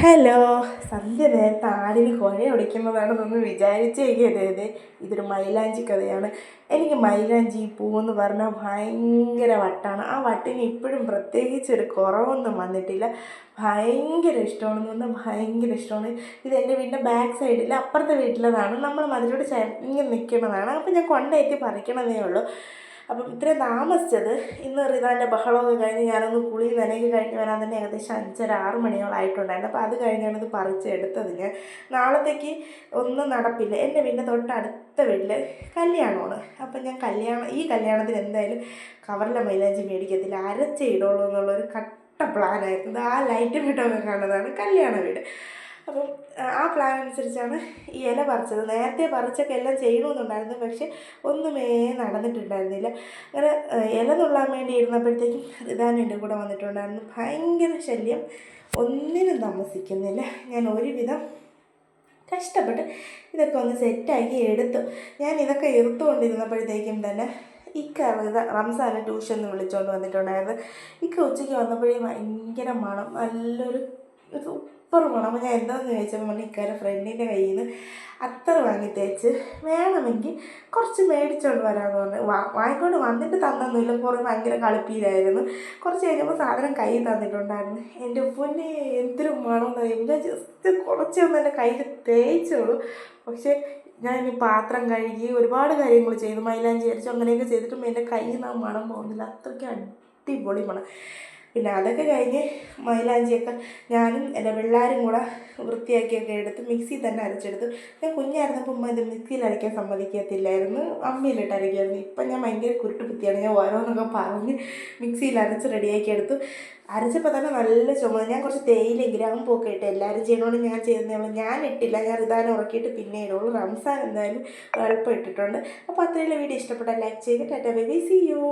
Hello. സന്ധ്യ നേരത്തെ ആടിന് കുഴ ഒടിക്കുന്നതാണെന്നൊന്ന് വിചാരിച്ചേക്കരുത്. ഇതൊരു മൈലാഞ്ചി കഥയാണ്. എനിക്ക് മൈലാഞ്ചി പൂവെന്ന് പറഞ്ഞാൽ ഭയങ്കര വട്ടാണ്. ആ വട്ടിന് ഇപ്പോഴും പ്രത്യേകിച്ചൊരു കുറവൊന്നും വന്നിട്ടില്ല. ഭയങ്കര ഇഷ്ടമാണെന്ന് പറഞ്ഞാൽ ഭയങ്കര ഇഷ്ടമാണ്. ഇത് എൻ്റെ വീടിൻ്റെ ബാക്ക് സൈഡിൽ അപ്പുറത്തെ വീട്ടിലതാണ്. നമ്മൾ മതിലോട് ഇങ്ങനെ നിൽക്കുന്നതാണ്. അപ്പം ഞാൻ കൊണ്ടേറ്റി പറിക്കണതേ ഉള്ളൂ. അപ്പം ഇത്രയും താമസിച്ചത് ഇന്ന് റിതാൻ്റെ ബഹളമൊക്കെ കഴിഞ്ഞ് ഞാനൊന്ന് കുളി നനയൊക്കെ കഴിഞ്ഞ് വരാൻ തന്നെ ഏകദേശം 5:30-6 മണിയോളം ആയിട്ടുണ്ടായിരുന്നു. അപ്പോൾ അത് കഴിഞ്ഞാണ് ഇത് പറിച്ചെടുത്തത്. ഞാൻ നാളത്തേക്ക് ഒന്നും നടപ്പില്ല. എൻ്റെ വീടിൻ്റെ തൊട്ടടുത്ത വീട്ടിൽ കല്യാണമാണ്. അപ്പം ഞാൻ ഈ കല്യാണത്തിന് എന്തായാലും കവറിലെ മൈലാഞ്ചി മേടിക്കത്തില്ല, അരച്ചേ ഇടുള്ളൂ എന്നുള്ളൊരു കട്ട പ്ലാനായിരുന്നു. ആ ലൈറ്റും വീട്ടൊക്കെ കാണുന്നതാണ് കല്യാണ വീട്. അപ്പം ആ പ്ലാൻ അനുസരിച്ചാണ് ഈ ഇല പറിച്ചത്. നേരത്തെ പറിച്ചൊക്കെ എല്ലാം ചെയ്യണമെന്നുണ്ടായിരുന്നു, പക്ഷെ ഒന്നുമേ നടന്നിട്ടുണ്ടായിരുന്നില്ല. അങ്ങനെ ഇല നുള്ളാൻ വേണ്ടി ഇരുന്നപ്പോഴത്തേക്കും റിദാൻ എൻ്റെ കൂടെ വന്നിട്ടുണ്ടായിരുന്നു. ഭയങ്കര ശല്യം, ഒന്നിനും താമസിക്കുന്നില്ല. ഞാൻ ഒരുവിധം കഷ്ടപ്പെട്ട് ഇതൊക്കെ ഒന്ന് സെറ്റാക്കി എടുത്തു. ഞാൻ ഇതൊക്കെ എടുത്തുകൊണ്ടിരുന്നപ്പോഴത്തേക്കും തന്നെ റംസാനെ ട്യൂഷന് വിളിച്ചുകൊണ്ട് വന്നിട്ടുണ്ടായിരുന്നു. ഉച്ചയ്ക്ക് വന്നപ്പോഴേ ഭയങ്കര മണം, നല്ലൊരു സൂപ്പർ മണം. അപ്പോൾ ഞാൻ എന്താണെന്ന് ചോദിച്ചപ്പോൾ ഫ്രണ്ടിൻ്റെ കയ്യിൽ നിന്ന് അത്തർ വാങ്ങി തേച്ച് വേണമെങ്കിൽ കുറച്ച് മേടിച്ചുകൊണ്ട് വരാമെന്ന് പറഞ്ഞു. വാങ്ങിക്കൊണ്ട് വന്നിട്ട് തന്നൊന്നുമില്ല, ഭയങ്കര കളിപ്പീരായിരുന്നു. കുറച്ച് കഴിഞ്ഞപ്പോൾ സാധനം കയ്യിൽ തന്നിട്ടുണ്ടായിരുന്നു. എൻ്റെ പൊന്നെ എന്തൊരു മണം കഴിയുമ്പോൾ ഞാൻ ജസ്റ്റ് കുറച്ചൊന്നും എൻ്റെ കയ്യിൽ തേച്ചുള്ളൂ. പക്ഷേ ഞാൻ പാത്രം കഴുകി ഒരുപാട് കാര്യങ്ങൾ ചെയ്തു, മൈലാഞ്ചി അരച്ചു, അങ്ങനെയൊക്കെ ചെയ്തിട്ടും എൻ്റെ കയ്യിൽ നിന്ന് ആ മണം പോകുന്നില്ല. അത്രയ്ക്ക് അടിപൊളി മണം. പിന്നെ അതൊക്കെ കഴിഞ്ഞ് മൈലാഞ്ചിയൊക്കെ ഞാനും എൻ്റെ പിള്ളേരും കൂടെ വൃത്തിയാക്കിയൊക്കെ എടുത്ത് മിക്സിയിൽ തന്നെ അരച്ചെടുത്തു. ഞാൻ കുഞ്ഞായിരുന്നപ്പോൾ ഉമ്മ ഇത് മിക്സിയിൽ അരയ്ക്കാൻ സമ്മതിക്കത്തില്ലായിരുന്നു, അമ്മിയിലിട്ട് അരയ്ക്കായിരുന്നു. ഇപ്പം ഞാൻ ഭയങ്കര കുരുട്ടുകുത്തിയാണ്. ഞാൻ ഓരോന്നൊക്കെ പറഞ്ഞ് മിക്സിയിൽ അരച്ച് റെഡിയാക്കി എടുത്തു. അരച്ചപ്പോൾ തന്നെ നല്ല ചുമ. ഞാൻ കുറച്ച് തേയിലയും ഗ്രാമ്പൊക്കെ ഇട്ട് എല്ലാവരും ചെയ്യണോണ്ട് ഞാൻ ചെയ്യുന്നേ ഉള്ളൂ. ഞാൻ ഇട്ടില്ല, ഞാൻ റിദാനെ ഉറക്കിയിട്ട് പിന്നെ ഇടുള്ളൂ. റംസാൻ എന്തായാലും എളുപ്പം ഇട്ടിട്ടുണ്ട്. അപ്പോൾ അത്രയുള്ള വീഡിയോ ഇഷ്ടപ്പെട്ടാൽ ലൈക്ക് ചെയ്ത് tata bye bye, see U.